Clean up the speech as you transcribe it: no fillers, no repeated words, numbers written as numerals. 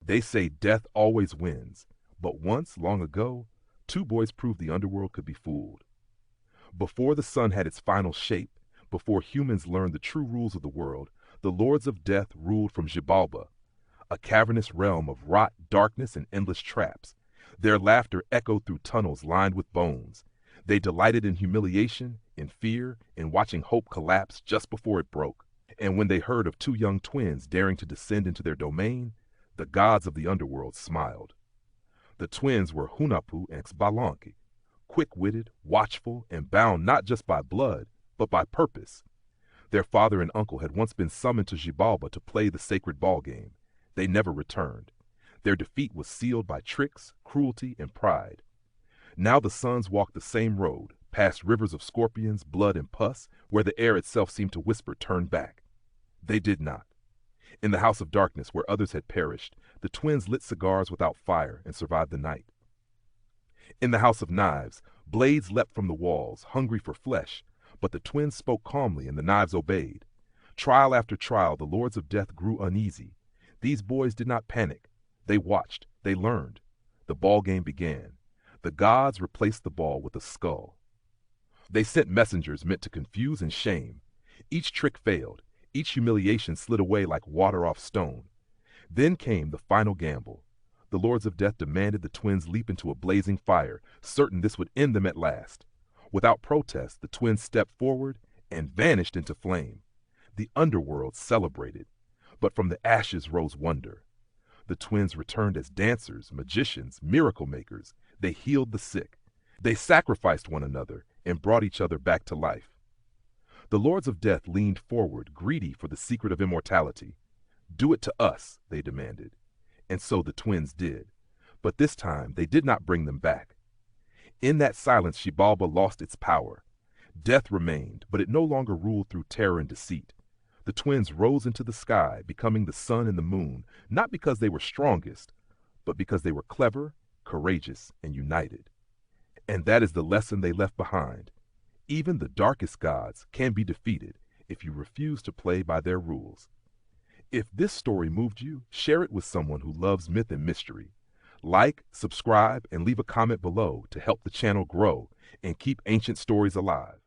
They say death always wins, but once, long ago, two boys proved the underworld could be fooled. Before the sun had its final shape, before humans learned the true rules of the world, the lords of death ruled from Xibalba, a cavernous realm of rot, darkness, and endless traps. Their laughter echoed through tunnels lined with bones. They delighted in humiliation, in fear, in watching hope collapse just before it broke. And when they heard of two young twins daring to descend into their domain, the gods of the underworld smiled. The twins were Hunahpu and Xbalanque, quick-witted, watchful, and bound not just by blood, but by purpose. Their father and uncle had once been summoned to Xibalba to play the sacred ball game. They never returned. Their defeat was sealed by tricks, cruelty, and pride. Now the sons walked the same road, past rivers of scorpions, blood, and pus, where the air itself seemed to whisper, "Turn back." They did not. In the house of darkness, where others had perished, the twins lit cigars without fire and survived the night. In the house of knives, blades leapt from the walls, hungry for flesh, but the twins spoke calmly and the knives obeyed. Trial after trial, the lords of death grew uneasy. These boys did not panic. They watched. They learned. The ball game began. The gods replaced the ball with a skull. They sent messengers meant to confuse and shame. Each trick failed. Each humiliation slid away like water off stone. Then came the final gamble. The lords of death demanded the twins leap into a blazing fire, certain this would end them at last. Without protest, the twins stepped forward and vanished into flame. The underworld celebrated, but from the ashes rose wonder. The twins returned as dancers, magicians, miracle makers. They healed the sick. They sacrificed one another and brought each other back to life. The lords of death leaned forward, greedy for the secret of immortality. "Do it to us," they demanded. And so the twins did. But this time they did not bring them back. In that silence, Xibalba lost its power. Death remained, but it no longer ruled through terror and deceit. The twins rose into the sky, becoming the sun and the moon, not because they were strongest, but because they were clever, courageous, and united. And that is the lesson they left behind. Even the darkest gods can be defeated if you refuse to play by their rules. If this story moved you, share it with someone who loves myth and mystery. Like, subscribe, and leave a comment below to help the channel grow and keep ancient stories alive.